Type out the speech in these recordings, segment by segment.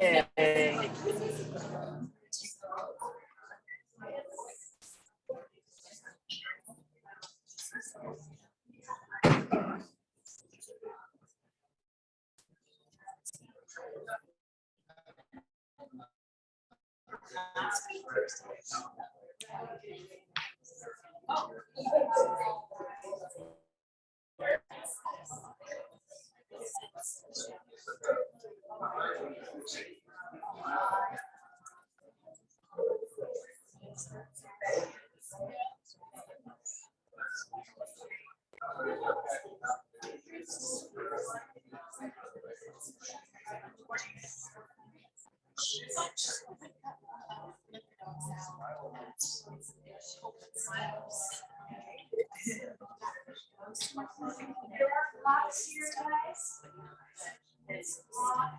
There are blocks here, guys. It's block.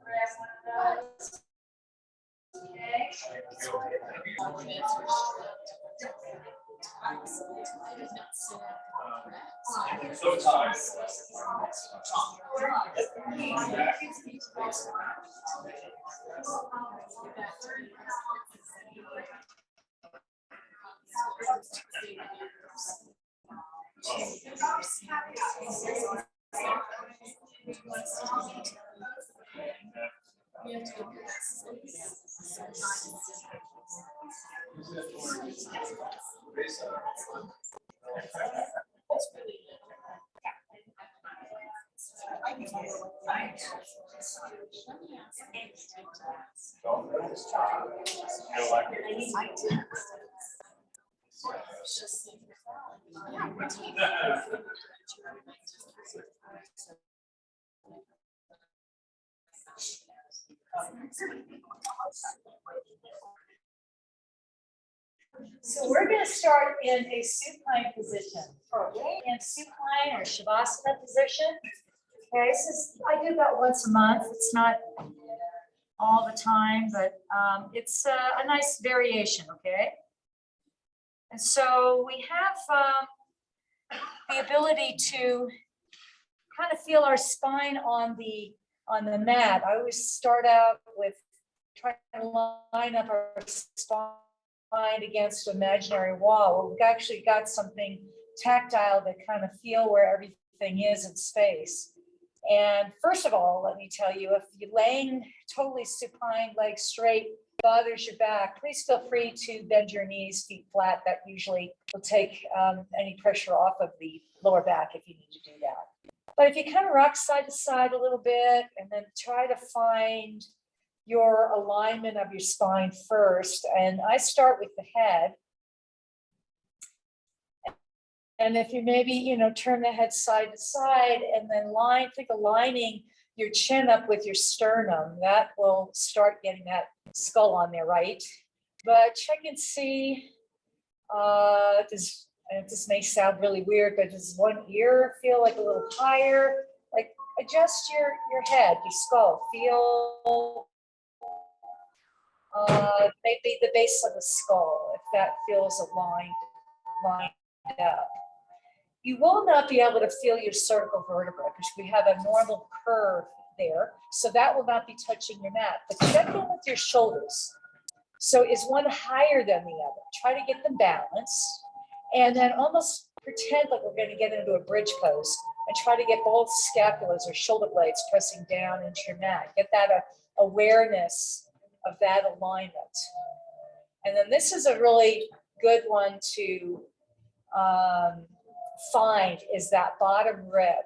Grab one of those. Okay. So tired. So we're going to start in a supine position, in supine or shavasana position. Okay, I do that once a month. It's not all the time, but it's a nice variation. Okay, and so we have the ability to kind of feel our spine on the mat. I always start out with trying to line up our spine against an imaginary wall. We've actually got something tactile to kind of feel where everything is in space. And first of all, let me tell you, if you're laying totally supine, legs straight, bothers your back, please feel free to bend your knees, feet flat. That usually will take any pressure off of the lower back if you need to do that. But if you kind of rock side to side a little bit and then try to find your alignment of your spine first. And I start with the head. And if you maybe, turn the head side to side and then think of lining your chin up with your sternum, that will start getting that skull on there, right? But check and see, this may sound really weird, but does one ear feel like a little higher? Like adjust your head, your skull, feel maybe the base of the skull, if that feels lined up. You will not be able to feel your cervical vertebra because we have a normal curve there. So that will not be touching your mat. But check in with your shoulders. So is one higher than the other? Try to get them balanced. And then almost pretend like we're going to get into a bridge pose and try to get both scapulas or shoulder blades pressing down into your mat. Get that awareness of that alignment. And then this is a really good one to find is that bottom rib.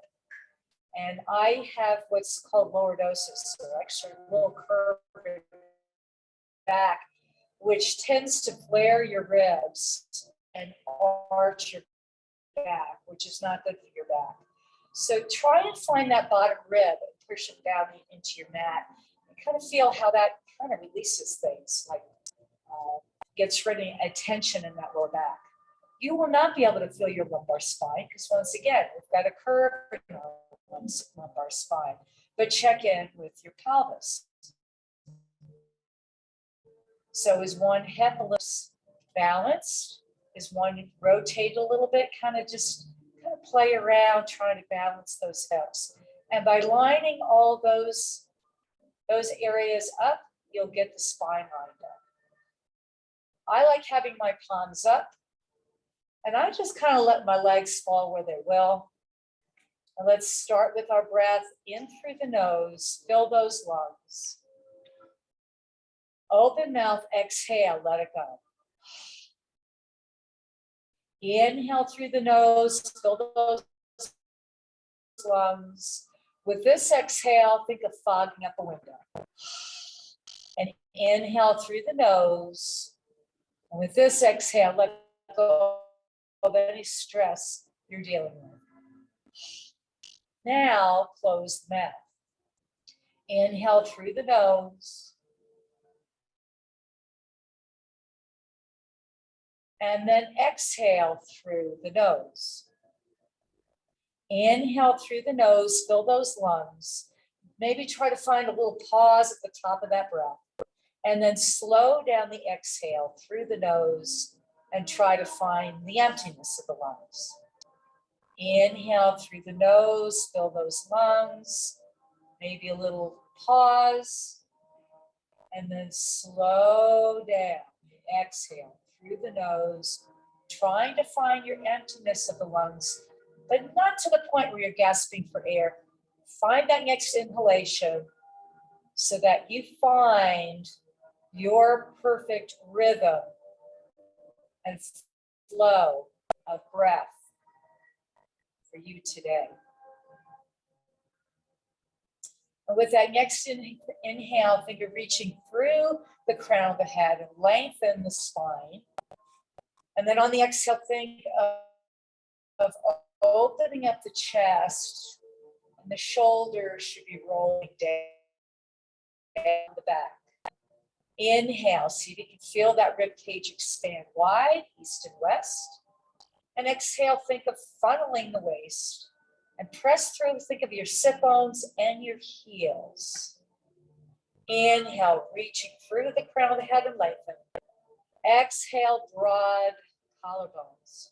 And I have what's called lordosis, so actually a little curve back, which tends to flare your ribs and arch your back, which is not good for your back. So try and find that bottom rib and push it down into your mat. And kind of feel how that kind of releases things, like gets rid of tension in that lower back. You will not be able to feel your lumbar spine because once again, we've got a curve in our lumbar spine, but check in with your pelvis. So is one hip a little balanced? Is one rotate a little bit? Kind of play around trying to balance those hips. And by lining all those areas up, you'll get the spine lined up. I like having my palms up, and I just kind of let my legs fall where they will. And let's start with our breath in through the nose, fill those lungs. Open mouth, exhale, let it go. Inhale through the nose, fill those lungs. With this exhale, think of fogging up a window. And inhale through the nose. And with this exhale, let go of any stress you're dealing with. Now, close the mouth. Inhale through the nose. And then exhale through the nose. Inhale through the nose, fill those lungs. Maybe try to find a little pause at the top of that breath. And then slow down the exhale through the nose and try to find the emptiness of the lungs. Inhale through the nose, fill those lungs. Maybe a little pause. And then slow down. Exhale through the nose, trying to find your emptiness of the lungs, but not to the point where you're gasping for air. Find that next inhalation so that you find your perfect rhythm and flow of breath for you today. And with that next inhale, think of reaching through the crown of the head and lengthen the spine. And then on the exhale, think of opening up the chest, and the shoulders should be rolling down the back. Inhale, see if you can feel that rib cage expand wide, east and west. And exhale, think of funneling the waist and press through, think of your sit bones and your heels. Inhale, reaching through the crown of the head and lengthen. Exhale, broad collarbones.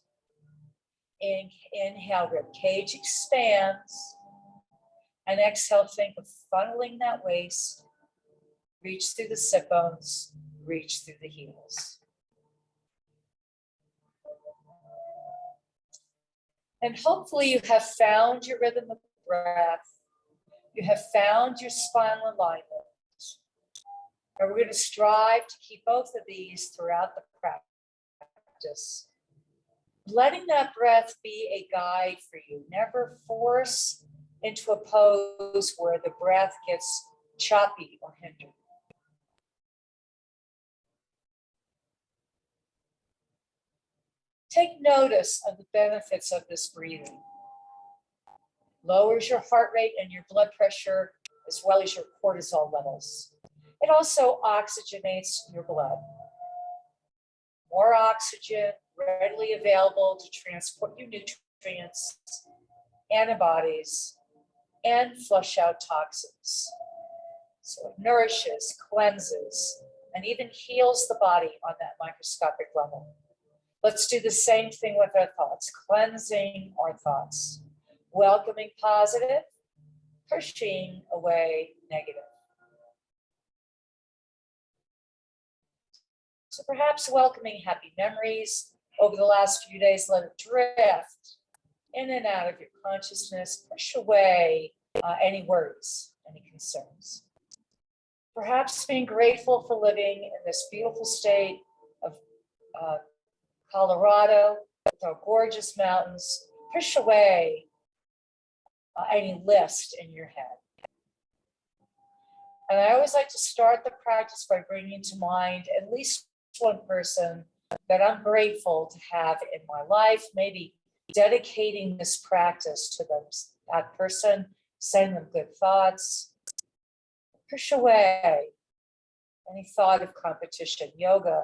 Inhale, rib cage expands. And exhale, think of funneling that waist. Reach through the sit bones, reach through the heels. And hopefully you have found your rhythm of breath. You have found your spinal alignment. And we're going to strive to keep both of these throughout the practice. Letting that breath be a guide for you. Never force into a pose where the breath gets choppy or hindered. Take notice of the benefits of this breathing. Lowers your heart rate and your blood pressure, as well as your cortisol levels. It also oxygenates your blood. More oxygen readily available to transport your nutrients, antibodies, and flush out toxins. So it nourishes, cleanses, and even heals the body on that microscopic level. Let's do the same thing with our thoughts, cleansing our thoughts, welcoming positive, pushing away negative. So perhaps welcoming happy memories over the last few days, let it drift in and out of your consciousness, push away any worries, any concerns. Perhaps being grateful for living in this beautiful state of Colorado, with our gorgeous mountains, push away any list in your head. And I always like to start the practice by bringing to mind at least one person that I'm grateful to have in my life, maybe dedicating this practice to them, that person, send them good thoughts. Push away any thought of competition. Yoga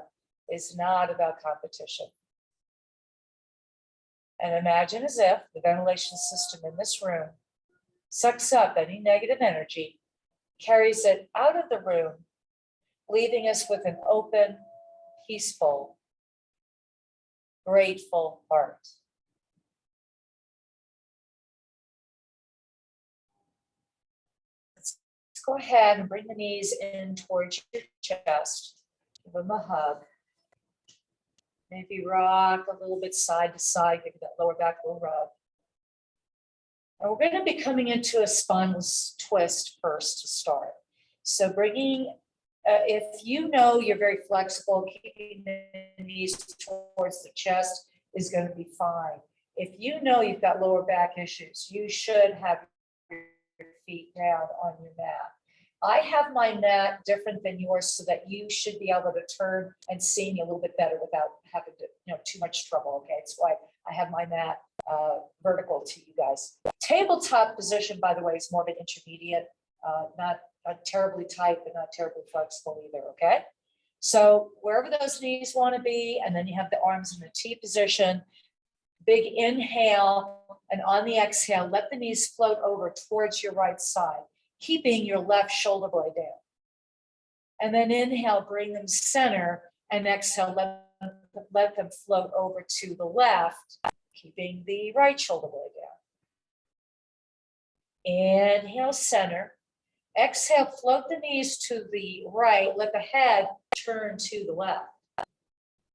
is not about competition. And imagine as if the ventilation system in this room sucks up any negative energy, carries it out of the room, leaving us with an open, peaceful, grateful heart. go ahead and bring the knees in towards your chest. Give them a hug. Maybe rock a little bit side to side, give that lower back a little rub. And we're going to be coming into a spinal twist first to start. So bringing, if you know you're very flexible, keeping the knees towards the chest is going to be fine. If you know you've got lower back issues, you should have your feet down on your mat. I have my mat different than yours so that you should be able to turn and see me a little bit better without having to, too much trouble. Okay, it's why I have my mat vertical to you guys. Tabletop position, by the way, is more of an intermediate, not terribly tight, but not terribly flexible either. Okay, so wherever those knees want to be, and then you have the arms in the T position. Big inhale, and on the exhale, let the knees float over towards your right side, keeping your left shoulder blade down. And then inhale, bring them center, and exhale, let them float over to the left, keeping the right shoulder blade down. Inhale, center. Exhale, float the knees to the right, let the head turn to the left.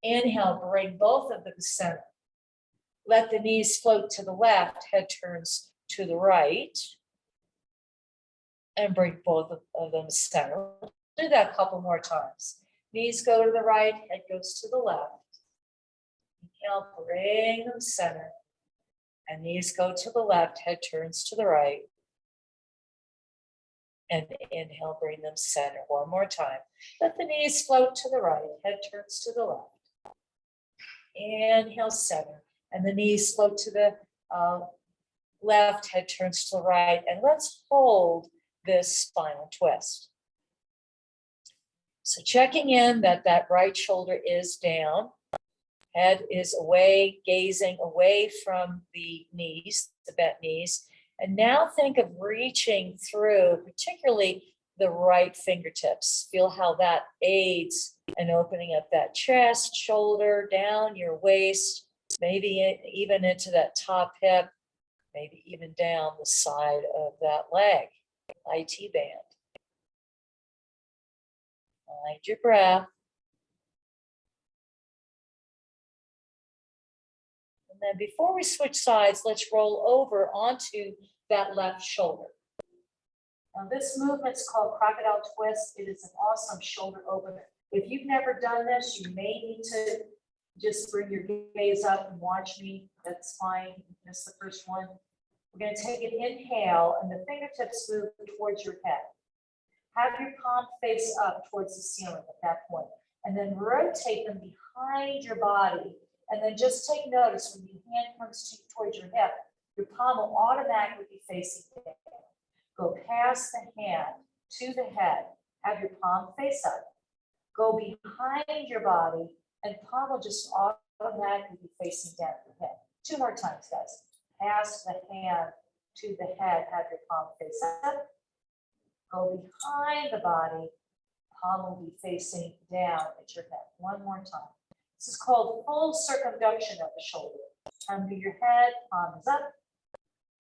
Inhale, bring both of them center. Let the knees float to the left, head turns to the right. And bring both of them center. Do that a couple more times. Knees go to the right, head goes to the left. Inhale, bring them center. And knees go to the left, head turns to the right. And inhale, bring them center. One more time. Let the knees float to the right, head turns to the left. Inhale, center. And the knees float to the left, head turns to the right. And let's hold this spinal twist. So checking in that right shoulder is down, head is away, gazing away from the knees, the bent knees. And now think of reaching through, particularly the right fingertips. Feel how that aids in opening up that chest, shoulder, down your waist, maybe even into that top hip, maybe even down the side of that leg. IT band. Find your breath. And then before we switch sides, let's roll over onto that left shoulder. Now this movement's called crocodile twist. It is an awesome shoulder opener. If you've never done this, you may need to just bring your gaze up and watch me. That's fine. That's the first one. We're going to take an inhale and the fingertips move towards your head. Have your palm face up towards the ceiling at that point. And then rotate them behind your body. And then just take notice when your hand comes towards your hip, your palm will automatically be facing down. Go past the hand to the head. Have your palm face up. Go behind your body and palm will just automatically be facing down your head. 2 more times, guys. Pass the hand to the head, have your palm face up. Go behind the body, palm will be facing down at your head. 1 more time. This is called full circumduction of the shoulder. Under your head, palm is up.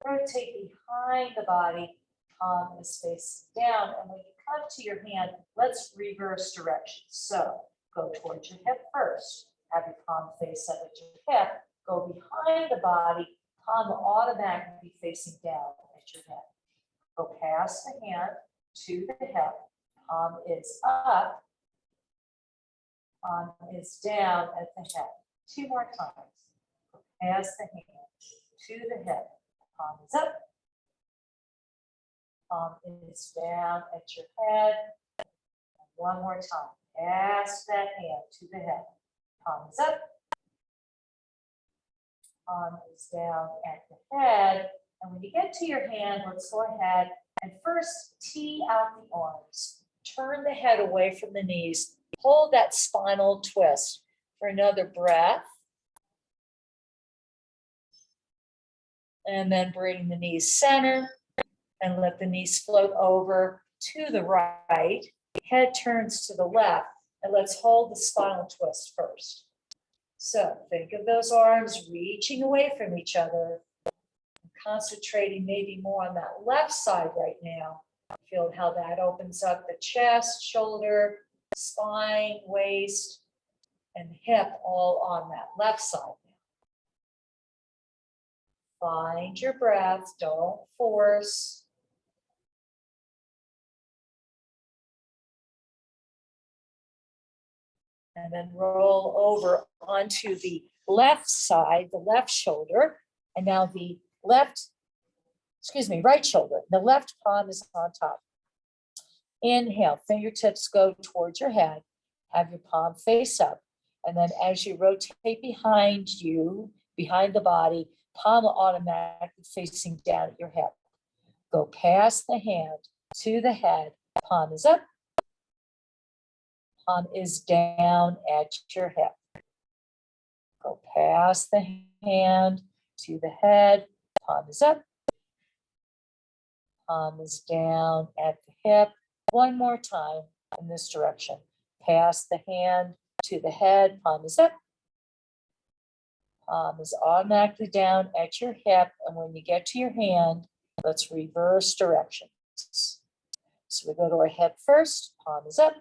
Rotate behind the body, palm is facing down. And when you come to your hand, let's reverse directions. So go towards your hip first. Have your palm face up at your hip. Go behind the body. Palm will automatically be facing down at your head. Go past the hand to the hip. Palm is up. Palm is down at the head. 2 more times. Go past the hand to the hip. Palm is up. Palm is down at your head. And 1 more time. Past that hand to the head. Palm is up. Palm is down at the head. And when you get to your hand, let's go ahead and first tee out the arms. Turn the head away from the knees. Hold that spinal twist for another breath. And then bring the knees center and let the knees float over to the right. Head turns to the left. And let's hold the spinal twist first. So think of those arms reaching away from each other. Concentrating maybe more on that left side right now Feel how that opens up the chest, shoulder, spine, waist, and hip all on that left side. Find your breath, don't force. And then roll over onto the left side, the left shoulder, and now the right shoulder. The left palm is on top. Inhale, fingertips go towards your head. Have your palm face up. And then as you rotate behind you, behind the body, palm automatically facing down at your hip. Go past the hand to the head. Palm is up. Palm is down at your hip. Go past the hand to the head. Palm is up. Palm is down at the hip. One more time in this direction. Pass the hand to the head. Palm is up. Palm is automatically down at your hip. And when you get to your hand, let's reverse directions. So we go to our hip first. Palm is up.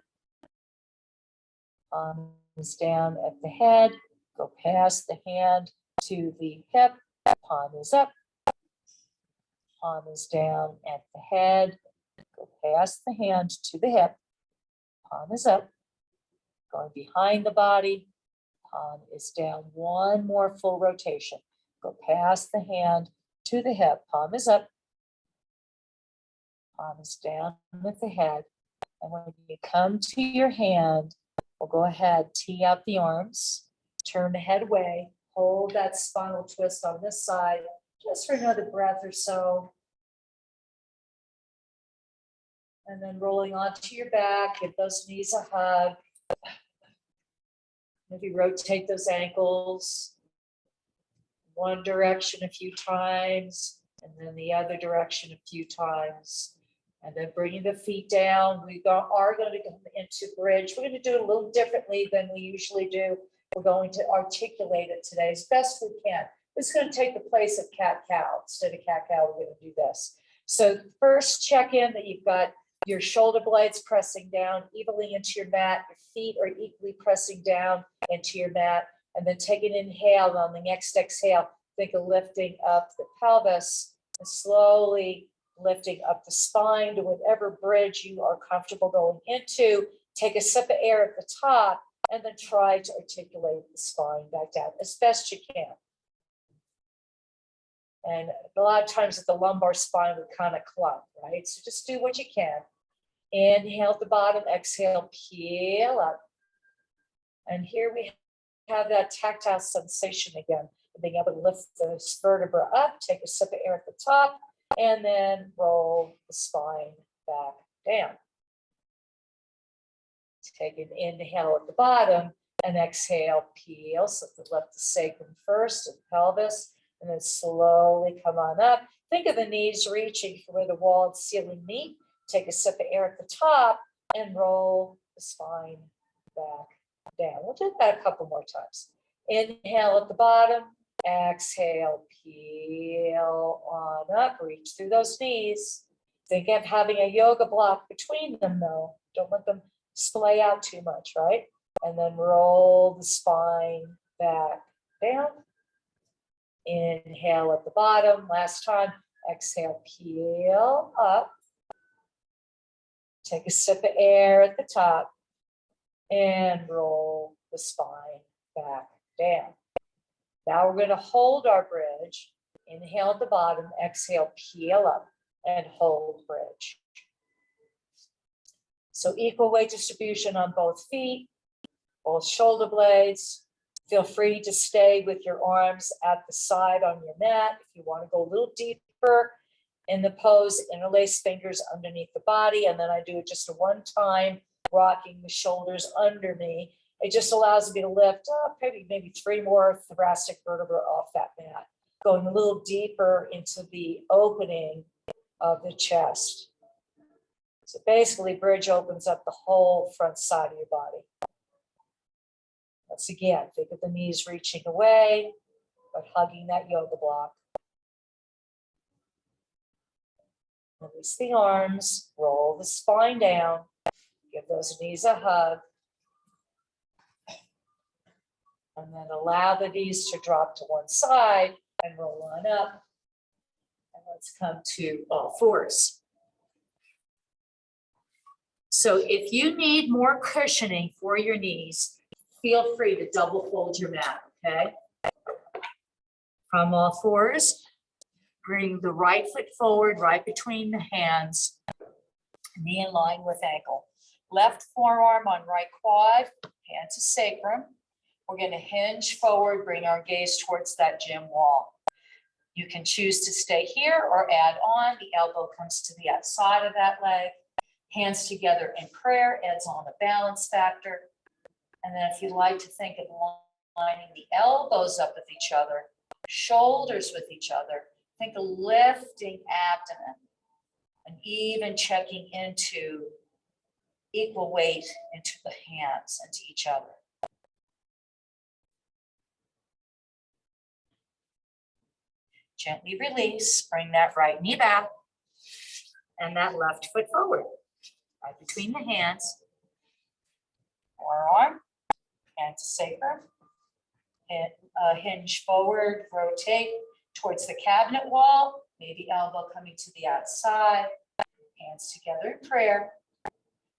Palm is down at the head. Go past the hand to the hip. Palm is up. Palm is down at the head. Go past the hand to the hip. Palm is up. Going behind the body. Palm is down. One more full rotation. Go past the hand to the hip. Palm is up. Palm is down at the head. And when you come to your hand, we'll go ahead, tee out the arms, turn the head away, hold that spinal twist on this side, just for another breath or so. And then rolling onto your back, give those knees a hug. Maybe rotate those ankles one direction a few times, and then the other direction a few times. And then bringing the feet down, we are going to come into bridge. We're going to do it a little differently than we usually do. We're going to articulate it today as best we can. It's going to take the place of cat-cow. Instead of cat-cow, we're going to do this. So first check in that you've got your shoulder blades pressing down evenly into your mat. Your feet are equally pressing down into your mat. And then take an inhale. On the next exhale, think of lifting up the pelvis and slowly lifting up the spine to whatever bridge you are comfortable going into. Take a sip of air at the top and then try to articulate the spine back down as best you can. And a lot of times the lumbar spine would kind of clump, right? So just do what you can. Inhale at the bottom, exhale, peel up. And here we have that tactile sensation again, being able to lift the vertebra up, take a sip of air at the top, and then roll the spine back down. Take an inhale at the bottom and exhale, peel. So lift the sacrum first and pelvis, and then slowly come on up. Think of the knees reaching for where the wall and ceiling meet. Take a sip of air at the top and roll the spine back down. We'll do that a couple more times. Inhale at the bottom, exhale, peel on up, reach through those knees. Think of having a yoga block between them though. Don't let them splay out too much, right? And then roll the spine back down. Inhale at the bottom, last time, exhale, peel up. Take a sip of air at the top and roll the spine back down. Now we're going to hold our bridge. Inhale at the bottom, exhale, peel up and hold bridge. So equal weight distribution on both feet, both shoulder blades. Feel free to stay with your arms at the side on your mat. If you want to go a little deeper in the pose, interlace fingers underneath the body. And then I do it just a one time, rocking the shoulders under me. It just allows me to lift up maybe 3 more thoracic vertebrae off that mat, going a little deeper into the opening of the chest. So basically, bridge opens up the whole front side of your body. Once again, think of the knees reaching away, but hugging that yoga block. Release the arms, roll the spine down, give those knees a hug. And then allow the knees to drop to one side and roll on up. And let's come to all fours. So if you need more cushioning for your knees, feel free to double fold your mat, okay? From all fours, bring the right foot forward, right between the hands, knee in line with ankle. Left forearm on right quad, hand to sacrum. We're going to hinge forward, bring our gaze towards that gym wall. You can choose to stay here or add on. The elbow comes to the outside of that leg. Hands together in prayer adds on a balance factor. And then if you'd like to think of lining the elbows up with each other, shoulders with each other, think of lifting abdomen and even checking into equal weight into the hands and to each other. Gently release, bring that right knee back and that left foot forward, right between the hands. Forearm, hand to sacrum, hinge forward, rotate towards the cabinet wall, maybe elbow coming to the outside, hands together in prayer.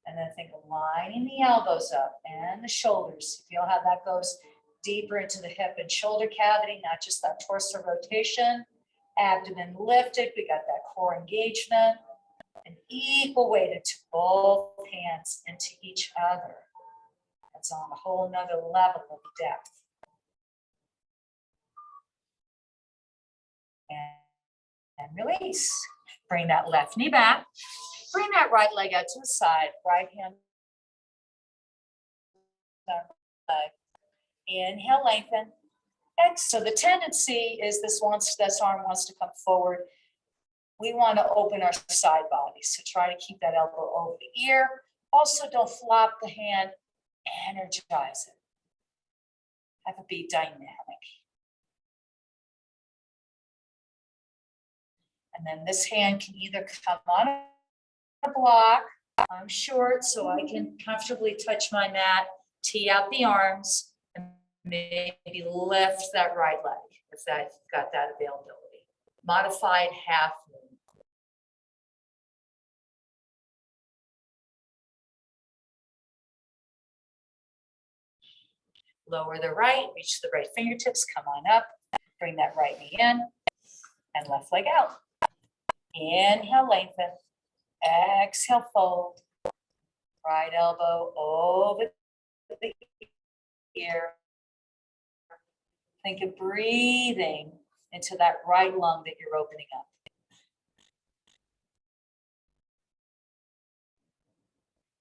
And then think of lining the elbows up and the shoulders. Feel how that goes deeper into the hip and shoulder cavity, not just that torso rotation. Abdomen lifted, we got that core engagement. And equal weight into both hands into each other. That's on a whole nother level of depth. And release. Bring that left knee back. Bring that right leg out to the side. Right hand. Inhale, lengthen. So the tendency is this arm wants to come forward. We want to open our side body. So try to keep that elbow over the ear. Also, don't flop the hand. Energize it. Have it be dynamic. And then this hand can either come on a block. I'm short, so I can comfortably touch my mat, tee out the arms, and maybe lift that right leg if that's got that availability. Modified half moon. Lower the right, reach the right fingertips, come on up, bring that right knee in, and left leg out. Inhale, lengthen. Exhale, fold. Right elbow over the ear. Think of breathing into that right lung that you're opening up.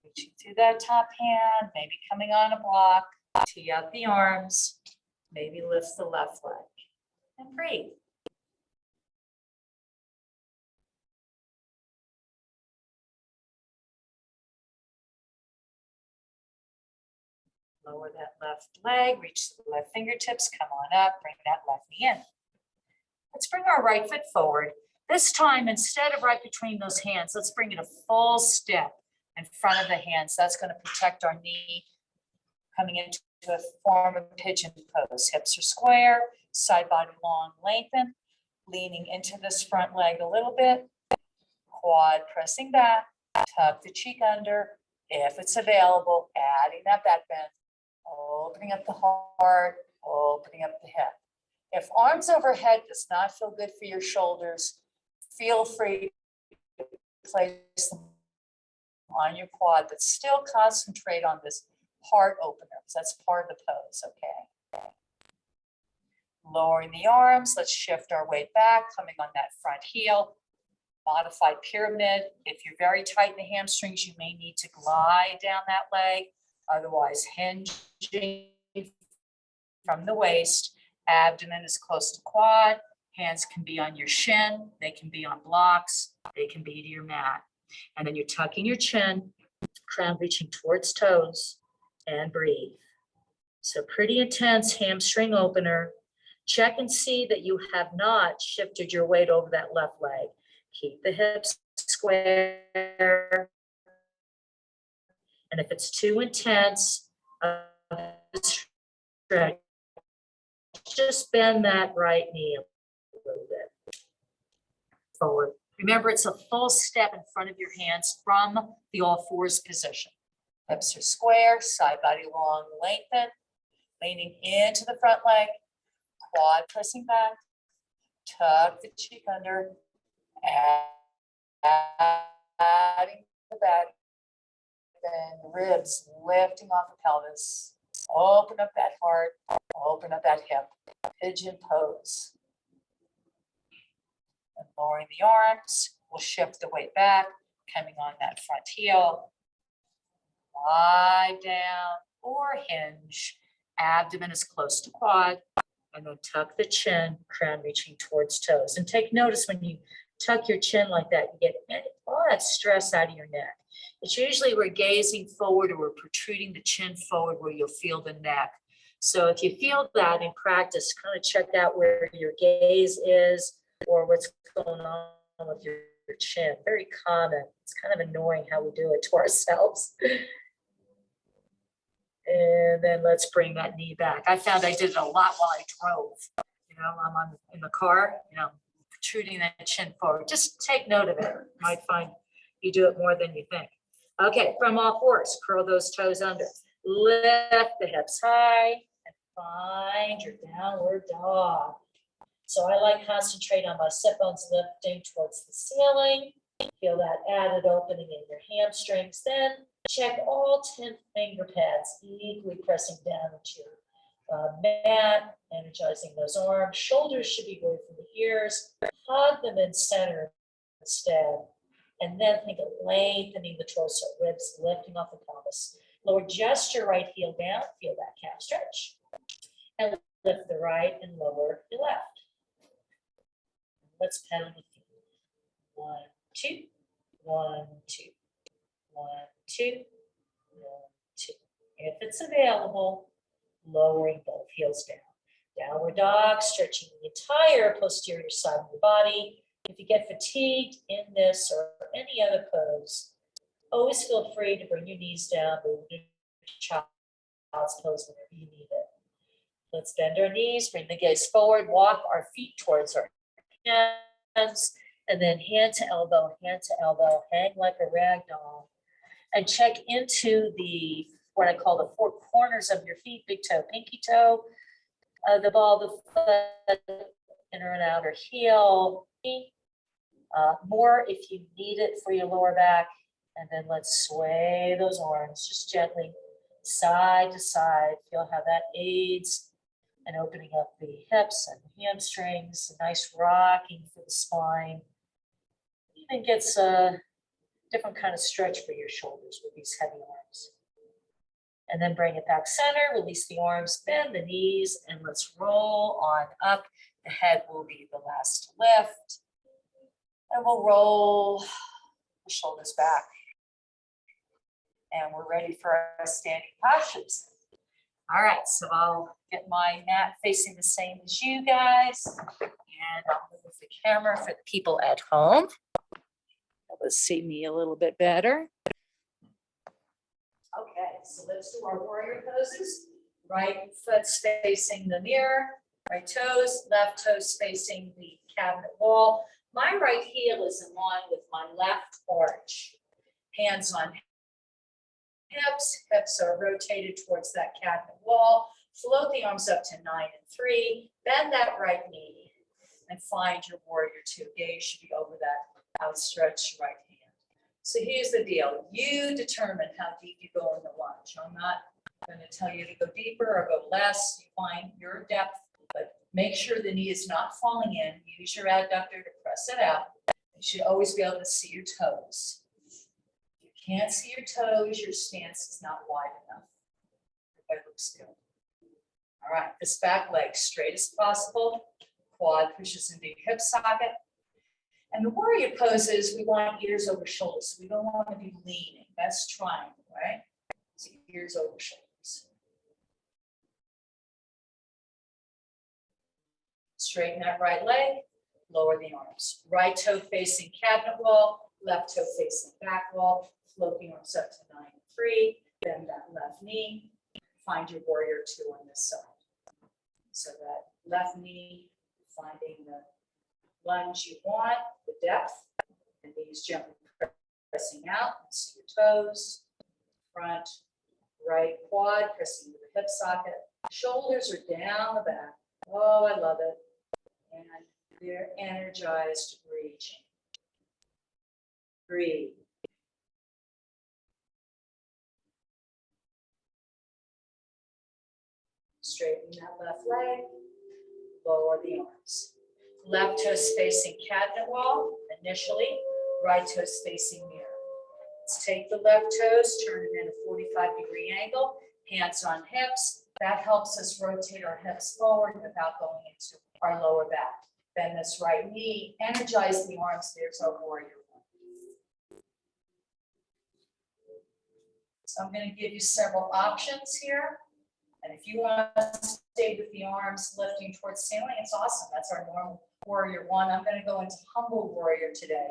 Reaching through that top hand, maybe coming on a block. Tee out the arms, maybe lift the left leg, and breathe. Lower that left leg, reach the left fingertips, come on up, bring that left knee in. Let's bring our right foot forward. This time, instead of right between those hands, let's bring it a full step in front of the hands. That's going to protect our knee coming into a form of pigeon pose. Hips are square, side body long, lengthen, leaning into this front leg a little bit, quad pressing back, tuck the cheek under, if it's available, adding that back bend, opening up the heart, opening up the hip. If arms overhead does not feel good for your shoulders, feel free to place them on your quad, but still concentrate on this heart opener, because that's part of the pose, okay? Lowering the arms, let's shift our weight back, coming on that front heel. Modified pyramid. If you're very tight in the hamstrings, you may need to glide down that leg. Otherwise, hinging from the waist. Abdomen is close to quad. Hands can be on your shin. They can be on blocks. They can be to your mat. And then you're tucking your chin, crown reaching towards toes, and breathe. So pretty intense hamstring opener. Check and see that you have not shifted your weight over that left leg. Keep the hips square. And if it's too intense, stretch, just bend that right knee a little bit forward. Remember, it's a full step in front of your hands from the all fours position. Hips are square, side body long, lengthen, leaning into the front leg, quad pressing back, tuck the cheek under, adding the back, then ribs lifting off the pelvis. Open up that heart, open up that hip, pigeon pose. And lowering the arms, we'll shift the weight back, coming on that front heel. Lie down or hinge. Abdomen is close to quad. And then tuck the chin, crown reaching towards toes. And take notice when you tuck your chin like that, you get all that stress out of your neck. It's usually we're gazing forward or we're protruding the chin forward where you'll feel the neck. So if you feel that in practice, kind of check out where your gaze is or what's going on with your chin. Very common. It's kind of annoying how we do it to ourselves. And then let's bring that knee back. I found I did it a lot while I drove. You know, I'm in the car, you know, protruding that chin forward. Just take note of it. You might find you do it more than you think. Okay, from all fours, curl those toes under. Lift the hips high and find your downward dog. So I like concentrate on my sit bones lifting towards the ceiling. Feel that added opening in your hamstrings. Then check all 10 finger pads, equally pressing down into your mat, energizing those arms. Shoulders should be away from the ears. Hug them in center instead. And then think of lengthening the torso, ribs lifting off the pelvis. Lower just your right heel down, feel that calf stretch. And lift the right and lower the left. Let's pedal the feet. 1, 2, 1, 2, 1, 2, 1, 2. If it's available, lowering both heels down. Downward dog, stretching the entire posterior side of the body. If you get fatigued in this or any other pose, always feel free to bring your knees down, move to child's pose whenever you need it. Let's bend our knees, bring the gaze forward, walk our feet towards our hands, and then hand to elbow, hang like a rag doll. And check into what I call the 4 corners of your feet, big toe, pinky toe, the ball of the foot, inner and outer heel. More if you need it for your lower back. And then let's sway those arms just gently side to side. Feel how that aids and opening up the hips and the hamstrings, a nice rocking for the spine. Even gets a different kind of stretch for your shoulders with these heavy arms. And then bring it back center, release the arms, bend the knees, and let's roll on up. The head will be the last to lift. And we'll roll the shoulders back. And we're ready for our standing postures. All right, so I'll get my mat facing the same as you guys. And I'll move the camera for the people at home. Let's see me a little bit better. Okay, so let's do our warrior poses. Right foot's facing the mirror, right toes, left toes facing the cabinet wall. My right heel is in line with my left arch. Hands on hips, hips are rotated towards that cabinet wall. Float the arms up to 9 and 3. Bend that right knee and find your warrior 2. Gaze should be over that outstretched right hand. So here's the deal. You determine how deep you go in the lunge. I'm not going to tell you to go deeper or go less. You find your depth, but make sure the knee is not falling in. Use your adductor to press it out. You should always be able to see your toes. If you can't see your toes, your stance is not wide enough. That looks good. All right, this back leg straight as possible. Quad pushes into your hip socket. And the warrior poses, we want ears over shoulders. So we don't want to be leaning. That's triangle, right? So ears over shoulders. Straighten that right leg, lower the arms. Right toe facing cabinet wall, left toe facing back wall, float the arms up to 9-3, bend that left knee, find your warrior 2 on this side. So that left knee, finding the lunge you want, the depth, and knees gently pressing out, see your toes, front, right quad, pressing to the hip socket, shoulders are down the back. Oh, I love it. And they're energized, reaching. Breathe. Straighten that left leg, lower the arms. Left toes facing cabinet wall initially, right toes facing mirror. Let's take the left toes, turn it in a 45-degree angle, hands on hips. That helps us rotate our hips forward without going into our lower back. Bend this right knee, energize the arms. There's our warrior 1. So I'm going to give you several options here. And if you want to stay with the arms lifting towards ceiling, it's awesome. That's our normal warrior 1. I'm going to go into humble warrior today.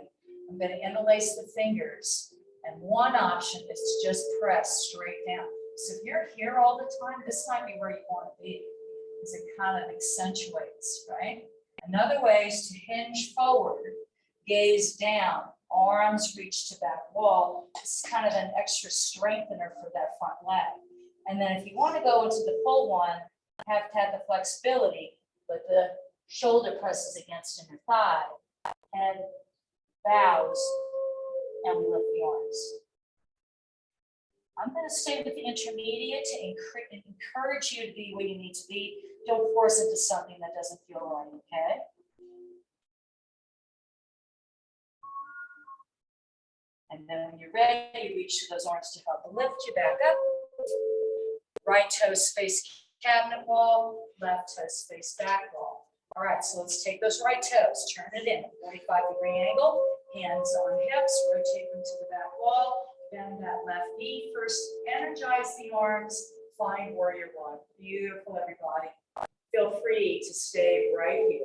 I'm going to interlace the fingers. And one option is to just press straight down. So if you're here all the time, this might be where you want to be, because it kind of accentuates, right? Another way is to hinge forward, gaze down, arms reach to back wall. It's kind of an extra strengthener for that front leg. And then if you want to go into the full one, have to have the flexibility, but the shoulder presses against in your thigh, and bows, and we lift the arms. I'm going to stay with the intermediate to encourage you to be where you need to be. Don't force into something that doesn't feel right, okay? And then when you're ready, you reach to those arms to help lift you back up. Right toes face cabinet wall, left toes face back wall. All right, so let's take those right toes, turn it in, 45-degree angle, hands on hips, rotate them to the back wall, bend that left knee. First, energize the arms, find warrior 1. Beautiful, everybody. Feel free to stay right here.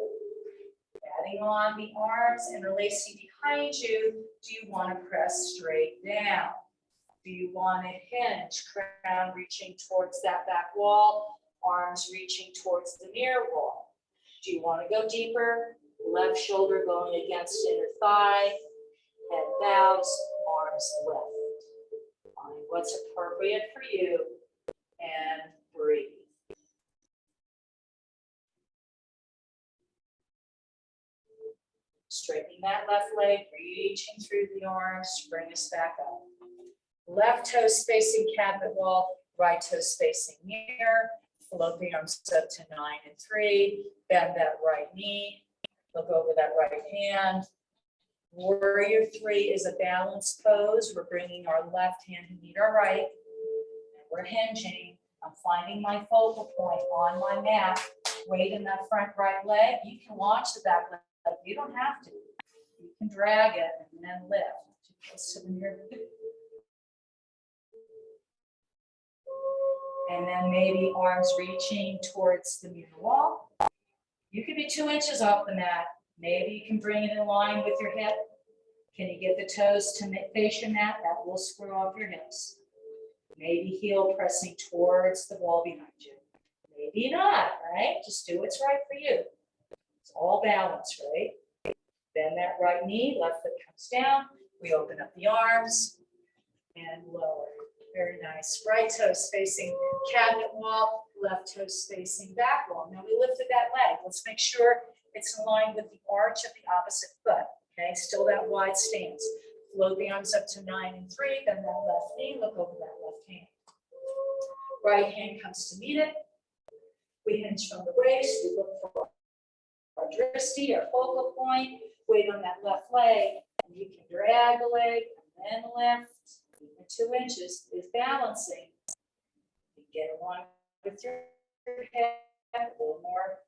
Adding on the arms, interlacing behind you. Do you want to press straight down? Do you want to hinge, crown reaching towards that back wall, arms reaching towards the mirror wall? Do you want to go deeper? Left shoulder going against inner thigh, head bows, arms lift. Find what's appropriate for you and breathe. Straightening that left leg, reaching through the arms to bring us back up. Left toes facing cabinet wall, right toes facing mirror. Float the arms up to 9-3. Bend that right knee. Look over that right hand. Warrior 3 is a balanced pose. We're bringing our left hand to meet our right. And we're hinging. I'm finding my focal point on my mat. Weight in that front right leg. You can launch the back leg. You don't have to. You can drag it and then lift. Too close to the mirror. And then maybe arms reaching towards the mirror wall. You could be 2 inches off the mat. Maybe you can bring it in line with your hip. Can you get the toes to face your mat? That will square off your hips. Maybe heel pressing towards the wall behind you. Maybe not, right? Just do what's right for you. It's all balance, right? Bend that right knee, left foot comes down. We open up the arms and lower. Very nice. Right toes facing cabinet wall, left toes facing back wall. Now we lifted that leg. Let's make sure it's in line with the arch of the opposite foot. Okay, still that wide stance. Float the arms up to 9-3, then that left knee, look over that left hand. Right hand comes to meet it. We hinge from the waist, we look for our drishti, our focal point, weight on that left leg, and you can drag the leg and then lift. Even 2 inches is balancing. You get along with your head, a little more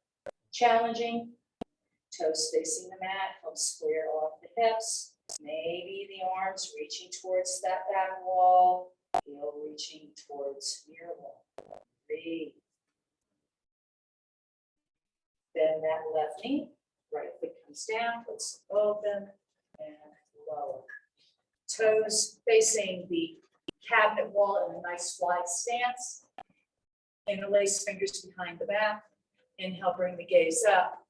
challenging. Toes facing the mat, help square off the hips. Maybe the arms reaching towards that back wall, heel reaching towards mirror wall. Breathe. Bend that left knee, right foot comes down, puts open, and lower. Toes facing the cabinet wall in a nice wide stance. Interlace fingers behind the back. Inhale, bring the gaze up.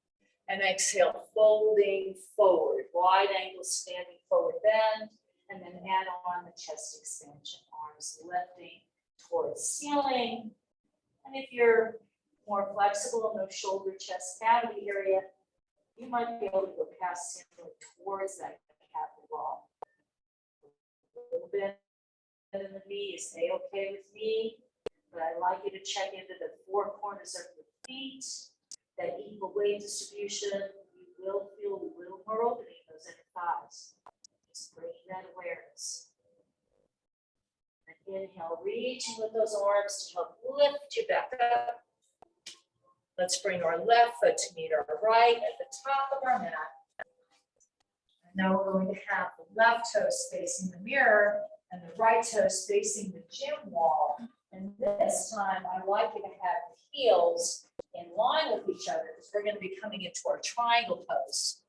And exhale, folding forward, wide angle, standing forward bend. And then add on the chest expansion, arms lifting towards ceiling. And if you're more flexible, no shoulder, chest, cavity area, you might be able to go past ceiling towards that cabinet wall. A little bit in the knee is A-okay with me, but I'd like you to check into the four corners of your feet, that equal weight distribution. You will feel a little more opening in those inner thighs. Just bringing that awareness. And inhale, reaching with those arms to help lift you back up. Let's bring our left foot to meet our right at the top of our mat. And now we're going to have the left toes facing the mirror and the right toes facing the gym wall. And this time, I'd like you to have the heels in line with each other because we're going to be coming into our triangle pose.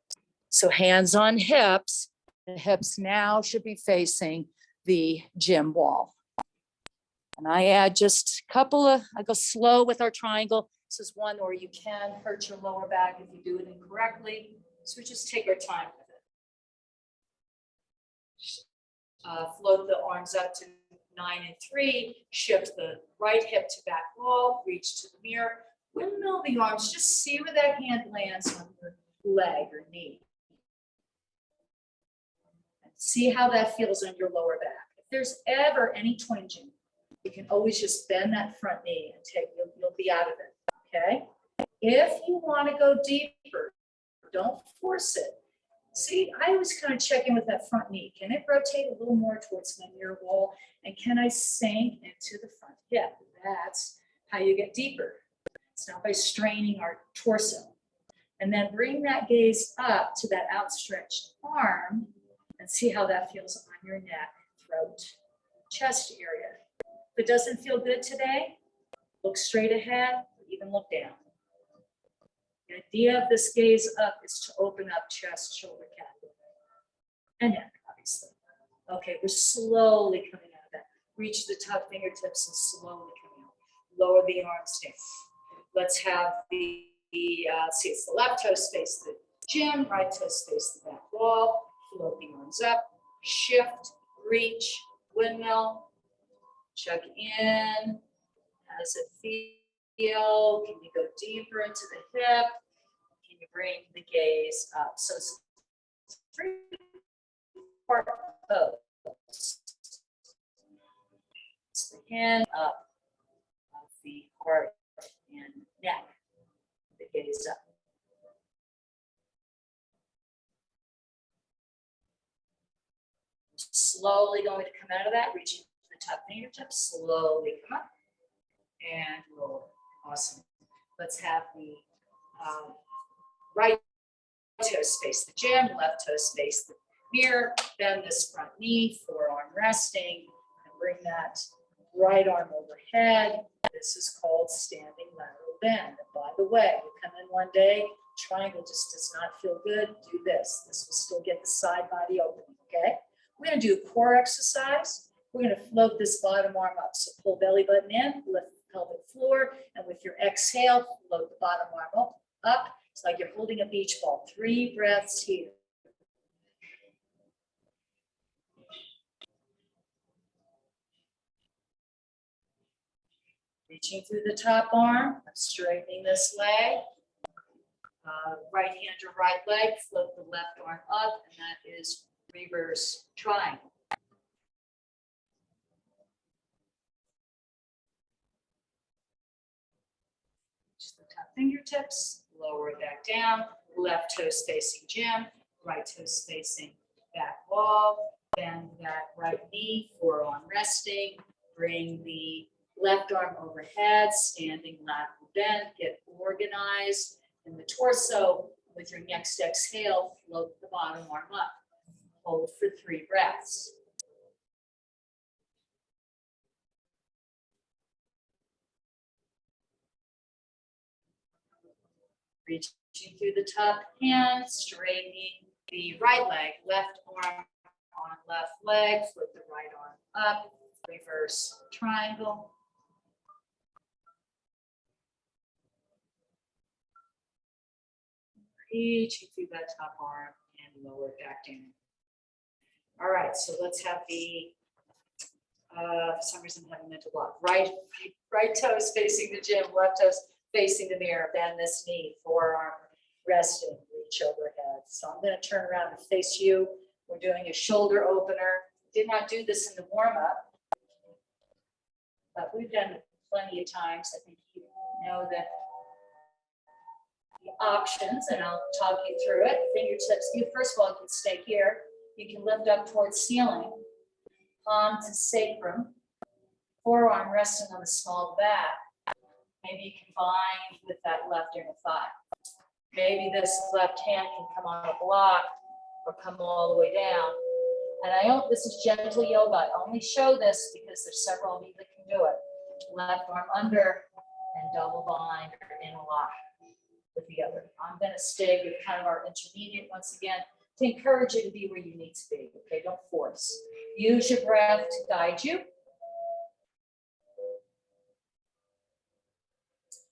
So hands on hips. The hips now should be facing the gym wall. And I add just a couple of, I go slow with our triangle. This is one where you can hurt your lower back if you do it incorrectly. So we just take our time with it. Float the arms up to 9 and 3. Shift the right hip to back wall. Reach to the mirror. Windmill the arms. Just see where that hand lands on your leg or knee. And see how that feels on your lower back. If there's ever any twinging, you can always just bend that front knee and you'll be out of it. Okay. If you want to go deeper, don't force it. See, I always kind of check in with that front knee. Can it rotate a little more towards my mirror wall? And can I sink into the front hip? That's how you get deeper. It's not by straining our torso. And then bring that gaze up to that outstretched arm and see how that feels on your neck, throat, chest area. If it doesn't feel good today, look straight ahead, or even look down. The idea of this gaze up is to open up chest, shoulder, cavity, and neck, obviously. Okay, we're slowly coming out of that. Reach the top fingertips and slowly coming out. Lower the arms down. Let's have see, it's the left toes face the gym, right toes face the back wall. Float the arms up, shift, reach, windmill. Check in. How does it feel? Can you go deeper into the hip? Can you bring the gaze up? So it's 3-part pose. It's the hand up of the heart and neck. The gaze up. Slowly going to come out of that, reaching to the top fingertips, slowly come up and roll. Awesome. Let's have the right toes face the gym, left toes face the mirror. Bend this front knee, forearm resting, and bring that right arm overhead. This is called standing lateral bend. And by the way, you come in one day, triangle just does not feel good, do this. This will still get the side body opening, okay? We're gonna do a core exercise. We're gonna float this bottom arm up. So pull belly button in, lift the pelvic floor, and with your exhale, float the bottom arm up. It's like you're holding a beach ball. 3 breaths here. Reaching through the top arm, straightening this leg. Right hand to right leg, float the left arm up, and that is reverse triangle. Just the top fingertips, lower it back down, left toes facing gym, right toes facing back wall, bend that right knee, forearm resting, bring the left arm overhead, standing lateral bend, get organized in the torso. With your next exhale, float the bottom arm up. Hold for 3 breaths. Reaching through the top hand, straightening the right leg, left arm on left leg, flip the right arm up, reverse triangle. Reaching through that top arm and lower it back down. All right, so let's have the, for some reason I'm having mental block. Right toes facing the gym, left toes facing the mirror, bend this knee, forearm resting, reach overhead. So I'm gonna turn around and face you. We're doing a shoulder opener. Did not do this in the warm up, but we've done it plenty of times. I think you know that the options, and I'll talk you through it. Fingertips, you first of all can stay here. You can lift up towards ceiling, palm to sacrum, forearm resting on the small back. Maybe you combine with that left inner thigh. Maybe this left hand can come on a block or come all the way down. And I hope this is gentle yoga. I only show this because there's several of you that can do it. Left arm under and double bind or interlock with the other. I'm going to stay with kind of our intermediate once again to encourage you to be where you need to be. Okay, don't force. Use your breath to guide you.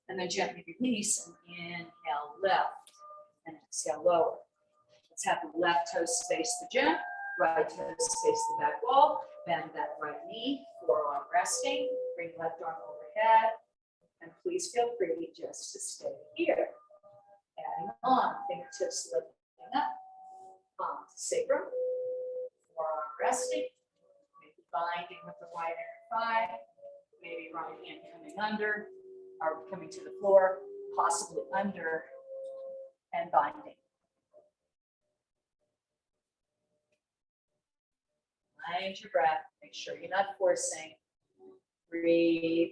And then gently release and inhale left and exhale lower. Let's have the left toes face the gym, right toes face the back wall. Bend that right knee, forearm resting. Bring left arm overhead. And please feel free just to stay here. Adding on, fingertips lifting up, palm to sacrum, forearm resting, maybe binding with the right inner thigh, maybe right hand coming under, or coming to the floor, possibly under and binding. Mind your breath, make sure you're not forcing. Breathe.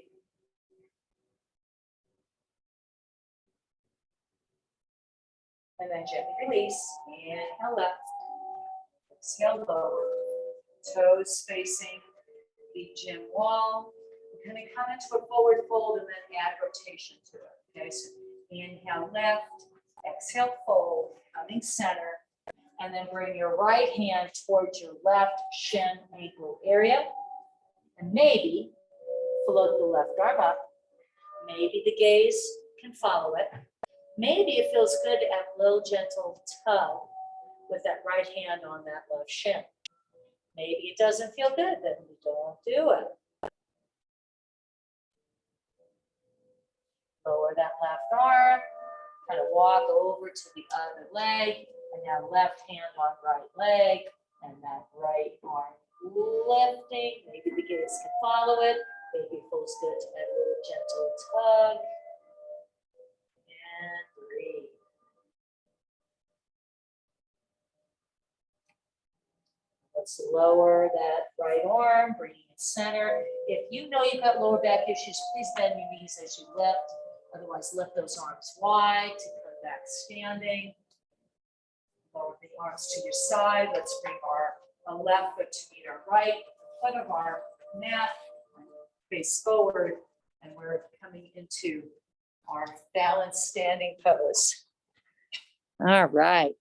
And then gently release. Inhale left. Exhale lower. Toes facing the gym wall. We're going to come into a forward fold and then add rotation to it. Okay, so inhale left. Exhale fold. Coming center. And then bring your right hand towards your left shin ankle area. And maybe float the left arm up. Maybe the gaze can follow it. Maybe it feels good to have a little gentle tug with that right hand on that left shin. Maybe it doesn't feel good, then you don't do it. Lower that left arm, kind of walk over to the other leg, and now left hand on right leg, and that right arm lifting. Maybe the gaze can follow it. Maybe it feels good to have a little gentle tug. And breathe. Let's lower that right arm, bringing it center. If you know you've got lower back issues, please bend your knees as you lift. Otherwise, lift those arms wide to come back standing. Lower the arms to your side. Let's bring our left foot to meet our right, foot of our mat, face forward, and we're coming into our balanced standing pose. All right.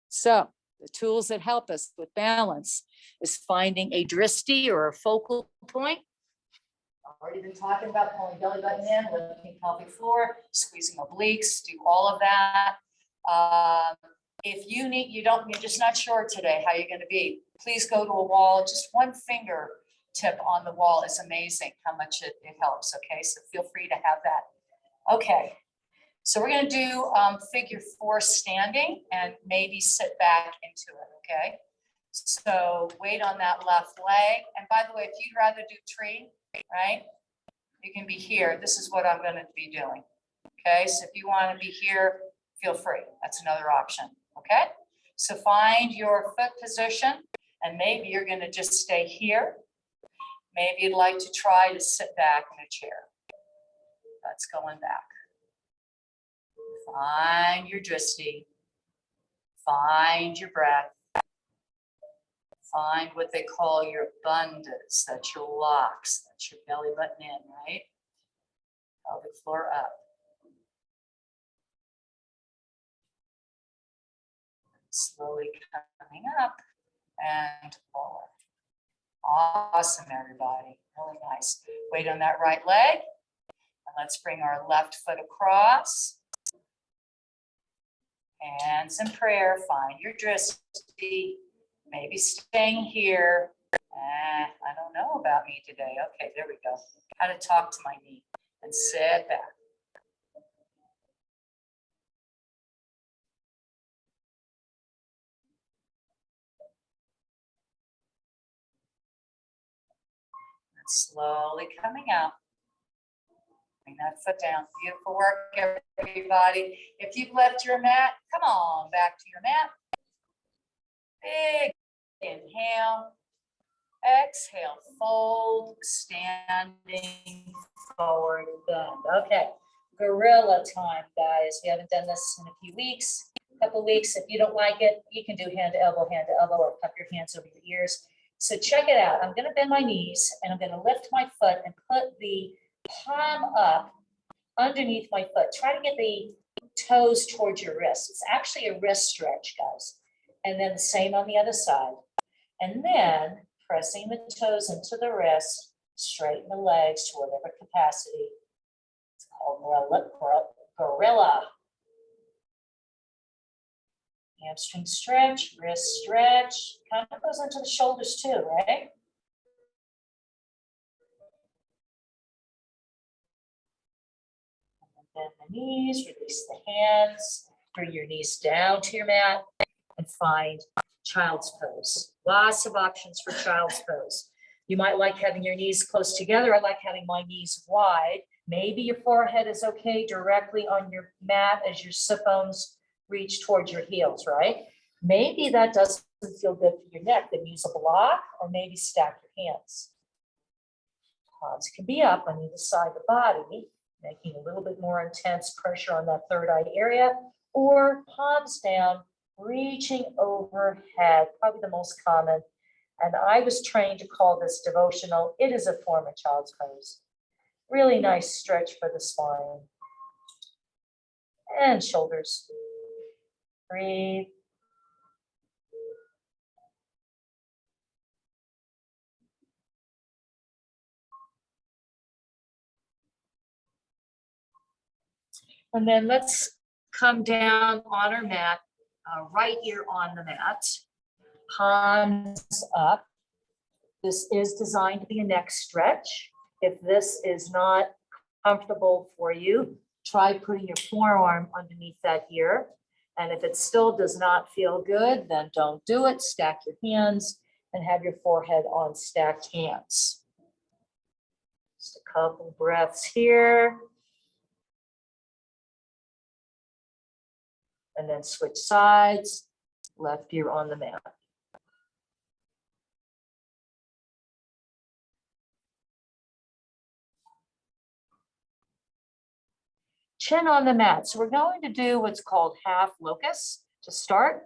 So the tools that help us with balance is finding a drishti or a focal point. I've already been talking about pulling belly button in, lifting pelvic floor, squeezing obliques, do all of that. If you need, you're just not sure today how you're going to be, please go to a wall. Just one finger tip on the wall is amazing how much it helps. Okay, so feel free to have that. Okay, so we're going to do figure 4 standing and maybe sit back into it. Okay, so weight on that left leg. And by the way, if you'd rather do tree, right, you can be here. This is what I'm going to be doing. Okay, so if you want to be here, feel free. That's another option. Okay, so find your foot position, and maybe you're going to just stay here. Maybe you'd like to try to sit back in a chair. That's going back. Find your drishti. Find your breath. Find what they call your bandhas. That's your locks. That's your belly button in, right? Pelvic floor up. Slowly coming up. and lower. Awesome, everybody. Really nice. Weight on that right leg. And let's bring our left foot across. Hands in prayer. Find your drishti. Maybe staying here. I don't know about me today. Okay, there we go. How to talk to my knee and sit back. And slowly coming out. Bring that foot down. Beautiful work, everybody. If you've left your mat, come on back to your mat. Big inhale. Exhale, fold, standing forward, bend. Okay, gorilla time, guys. We haven't done this in a few weeks, couple weeks. If you don't like it, you can do hand to elbow, or cup your hands over your ears. So check it out. I'm gonna bend my knees and I'm gonna lift my foot and put the palm up underneath my foot. Try to get the toes towards your wrist. It's actually a wrist stretch, guys. And then the same on the other side. And then pressing the toes into the wrist, straighten the legs to whatever capacity. It's called gorilla. Hamstring stretch, wrist stretch, kind of goes into the shoulders too, right? And bend the knees, release the hands, bring your knees down to your mat and find child's pose. Lots of options for child's pose. You might like having your knees close together. I like having my knees wide. Maybe your forehead is okay directly on your mat as your sit bones reach towards your heels, right? Maybe that doesn't feel good for your neck. Then use a block or maybe stack your hands. Palms can be up on either side of the body, making a little bit more intense pressure on that third eye area, or palms down, reaching overhead, probably the most common. And I was trained to call this devotional. It is a form of child's pose. Really nice stretch for the spine. And shoulders. Breathe. And then let's come down on our mat, right ear on the mat, palms up. This is designed to be a neck stretch. If this is not comfortable for you, try putting your forearm underneath that ear. And if it still does not feel good, then don't do it. Stack your hands and have your forehead on stacked hands. Just a couple breaths here. And then switch sides, left ear on the mat. Chin on the mat. So we're going to do what's called half locust to start.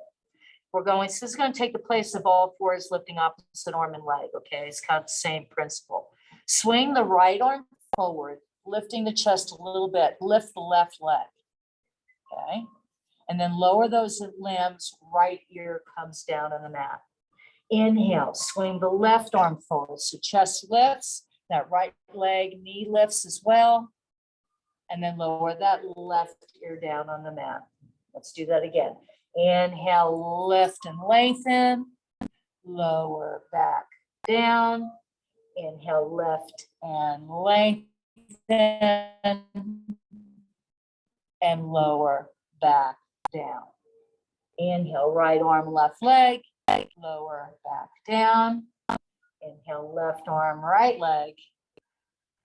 This is going to take the place of all fours lifting opposite arm and leg. Okay, it's kind of the same principle. Swing the right arm forward, lifting the chest a little bit. Lift the left leg. Okay, and then lower those limbs. Right ear comes down on the mat. Inhale, swing the left arm forward. So chest lifts, that right leg, knee lifts as well. And then lower that left ear down on the mat. Let's do that again. Inhale, lift and lengthen. Lower back down. Inhale, lift and lengthen. And lower back down. Inhale, right arm, left leg. Lower back down. Inhale, left arm, right leg.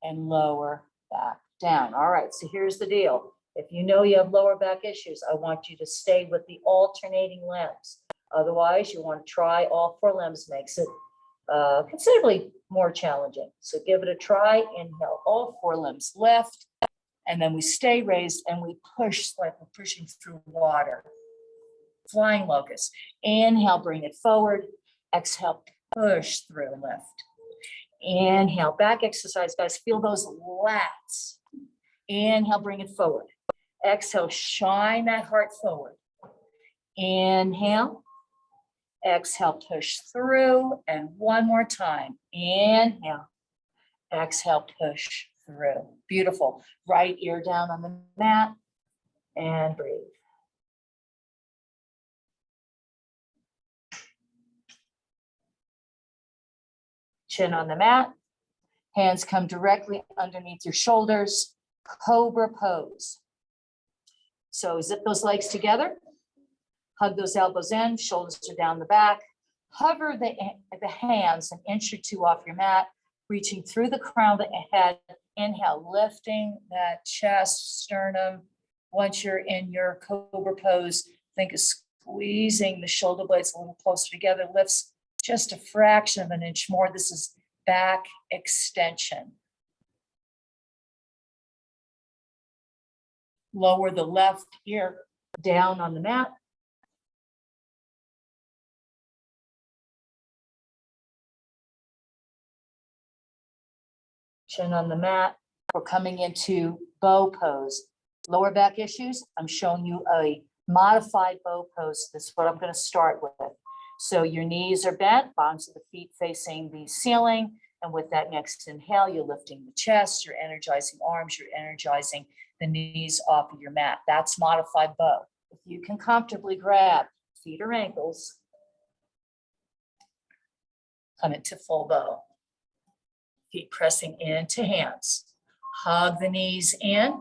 And lower back down. All right, so here's the deal. If you know you have lower back issues, I want you to stay with the alternating limbs. Otherwise, you want to try all four limbs, makes it considerably more challenging. So give it a try. Inhale, all four limbs lift, and then we stay raised and we push like we're pushing through water. Flying locust. Inhale, bring it forward. Exhale, push through and lift. Inhale, back exercise, guys. Feel those lats. Inhale, bring it forward. Exhale, shine that heart forward. Inhale. Exhale, push through. And one more time. Inhale. Exhale, push through. Beautiful. Right ear down on the mat and breathe. Chin on the mat. Hands come directly underneath your shoulders. Cobra pose. So zip those legs together. Hug those elbows in, shoulders are down the back. Hover the hands an inch or two off your mat, reaching through the crown of the head. Inhale, lifting that chest, sternum. Once you're in your cobra pose, think of squeezing the shoulder blades a little closer together, lifts just a fraction of an inch more. This is back extension. Lower the left ear down on the mat. Chin on the mat. We're coming into bow pose. Lower back issues, I'm showing you a modified bow pose. This is what I'm going to start with. So your knees are bent, bottoms of the feet facing the ceiling. And with that next inhale, you're lifting the chest, you're energizing arms, you're energizing the knees off of your mat. That's modified bow. If you can comfortably grab feet or ankles, come into full bow. Feet pressing into hands. Hug the knees in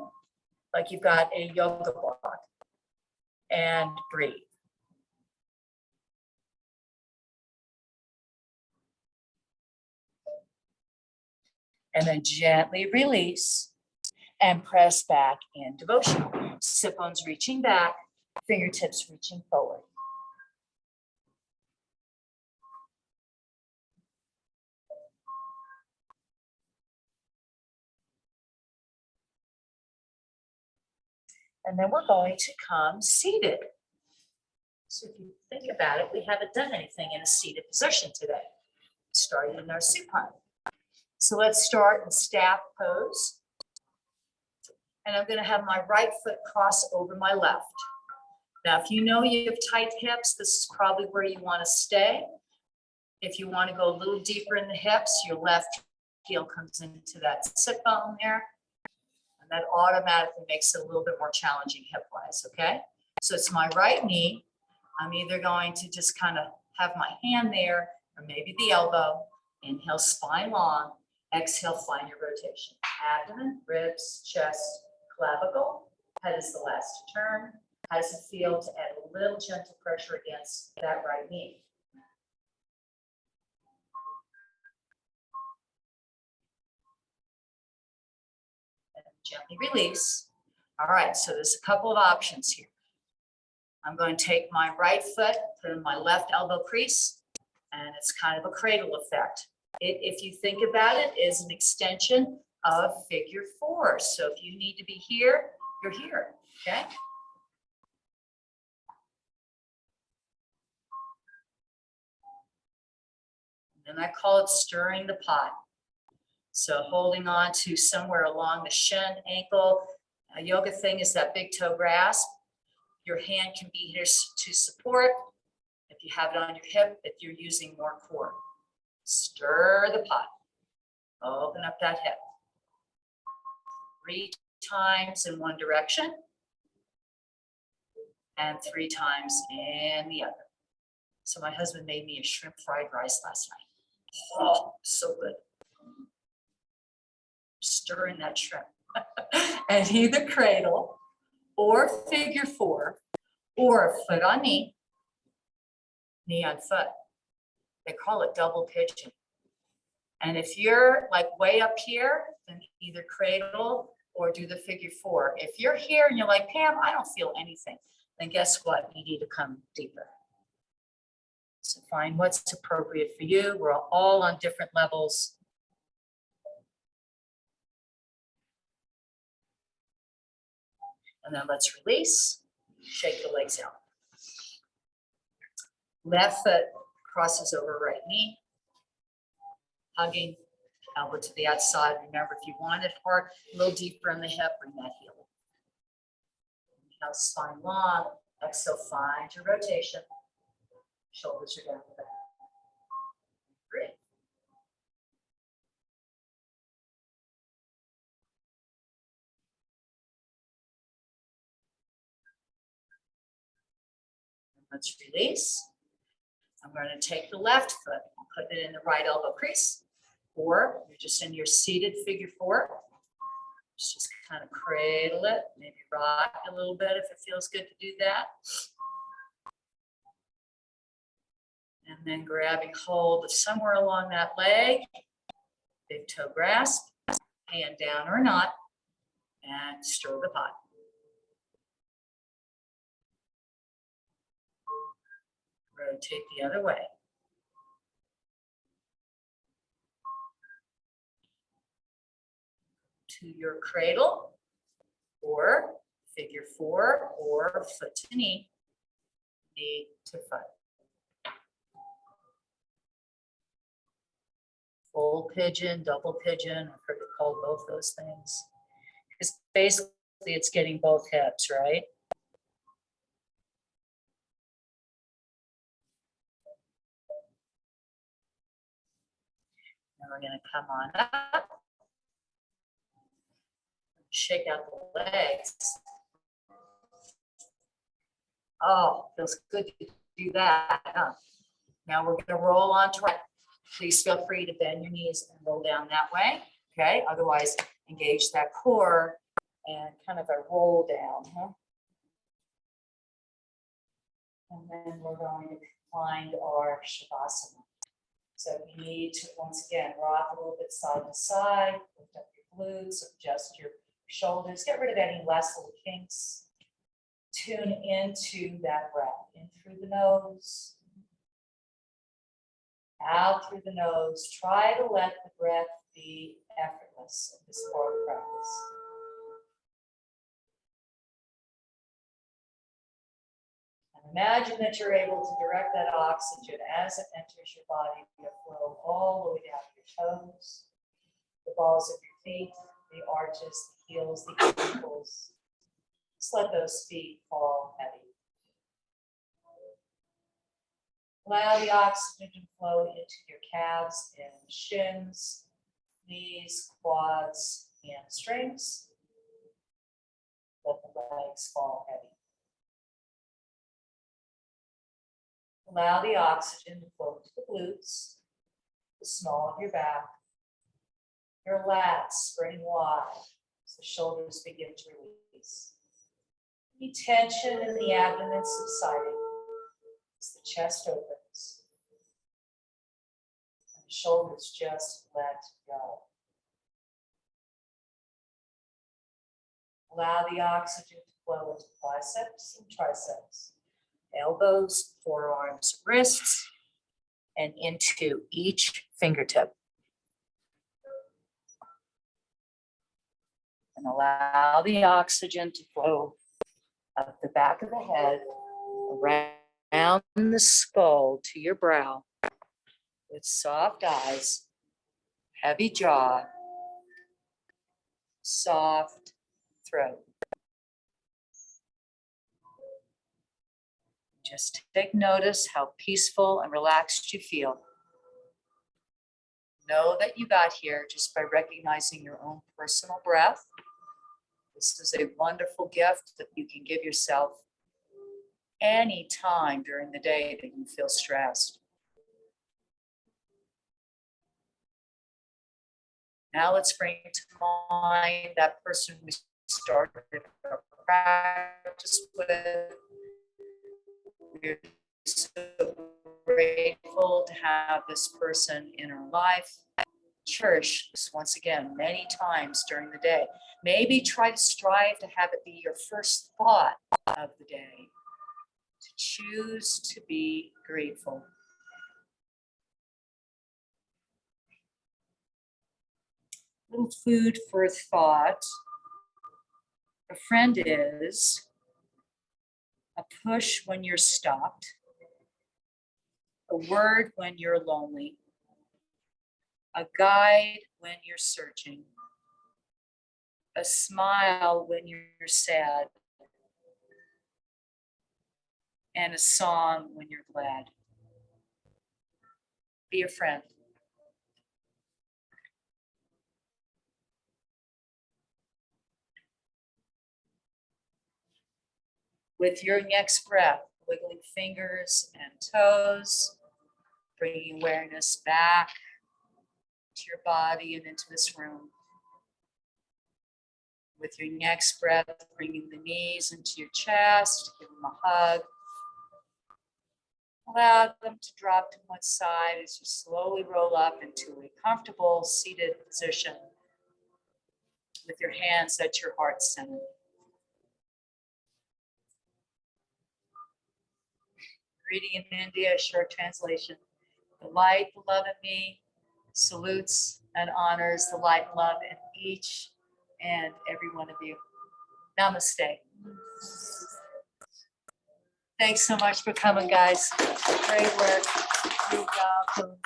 like you've got a yoga block. And breathe. And then gently release and press back in devotional. Sit bones reaching back, fingertips reaching forward. And then we're going to come seated. So if you think about it, we haven't done anything in a seated position today. Starting in our supine. So let's start in staff pose. And I'm going to have my right foot cross over my left. Now, if you know you have tight hips, this is probably where you want to stay. If you want to go a little deeper in the hips, your left heel comes into that sit bone there. And that automatically makes it a little bit more challenging hip-wise, okay? So it's my right knee. I'm either going to just kind of have my hand there or maybe the elbow. Inhale, spine long. Exhale, find your rotation. Abdomen, ribs, chest, clavicle. Head is the last to turn. How does it feel to add a little gentle pressure against that right knee? And gently release. All right, so there's a couple of options here. I'm going to take my right foot, put in my left elbow crease, and it's kind of a cradle effect. If you think about it, is an extension of figure four. So if you need to be here, you're here, okay? And I call it stirring the pot. So holding on to somewhere along the shin, ankle. A yoga thing is that big toe grasp. Your hand can be here to support. If you have it on your hip, if you're using more core. Stir the pot. Open up that hip. 3 times in one direction. And 3 times in the other. So my husband made me a shrimp fried rice last night. Oh, so good. Stirring that shrimp. And either cradle or figure four or foot on knee, knee on foot. They call it double pigeon. And if you're like way up here, then either cradle or do the figure four. If you're here and you're like, Pam, I don't feel anything, then guess what? You need to come deeper. So find what's appropriate for you. We're all on different levels. And then let's release, shake the legs out. Left foot crosses over right knee, hugging, elbow to the outside. Remember, if you want it hard, a little deeper in the hip, bring that heel. Inhale, spine long. Exhale, find your rotation. Shoulders are down the back. Great. Let's release. I'm going to take the left foot and put it in the right elbow crease, or you're just in your seated figure four. Just kind of cradle it, maybe rock a little bit if it feels good to do that. And then grabbing hold of somewhere along that leg, big toe grasp, hand down or not, and stir the pot. Rotate the other way. To your cradle, or figure four, or foot to knee, knee to foot. Full pigeon, double pigeon, I've heard it called both those things. Because basically it's getting both hips, right? And we're gonna come on up. Shake out the legs. Oh, feels good to do that, huh? Now we're gonna roll onto it. Please feel free to bend your knees and roll down that way, okay? Otherwise, engage that core and kind of a roll down, huh? And then we're going to find our Shavasana. So you need to, once again, rock a little bit side to side, lift up your glutes, adjust your shoulders, get rid of any less little kinks. Tune into that breath, in through the nose, out through the nose. Try to let the breath be effortless in this part of practice. And imagine that you're able to direct that oxygen as it enters your body to flow all the way down to your toes, the balls of your feet, the arches, the heels, the ankles. Just let those feet fall heavy. Allow the oxygen to flow into your calves and shins, knees, quads, hamstrings. Let the legs fall heavy. Allow the oxygen to flow to the glutes, the small of your back, your lats spreading wide as the shoulders begin to release. Any tension in the abdomen subsiding as the chest opens. And the shoulders just let go. Allow the oxygen to flow into biceps and triceps, elbows, forearms, wrists, and into each fingertip. And allow the oxygen to flow up the back of the head, around the skull to your brow, with soft eyes, heavy jaw, soft throat. Just take notice how peaceful and relaxed you feel. Know that you got here just by recognizing your own personal breath. This is a wonderful gift that you can give yourself any time during the day that you feel stressed. Now let's bring to mind that person we started our practice with. We're so grateful to have this person in our life. Cherish this once again many times during the day. Maybe try to strive to have it be your first thought of the day. To choose to be grateful. Little food for thought. A friend is a push when you're stopped, a word when you're lonely, a guide when you're searching, a smile when you're sad, and a song when you're glad. Be a friend. With your next breath, wiggling fingers and toes, bringing awareness back to your body and into this room. With your next breath, bringing the knees into your chest, give them a hug. Allow them to drop to one side as you slowly roll up into a comfortable seated position with your hands at your heart center. Greeting in India, a short translation. The light, the love in me, salutes and honors the light and love in each and every one of you. Namaste. Thanks so much for coming, guys. Great work. You're welcome.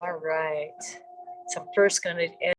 All right. So I'm first going to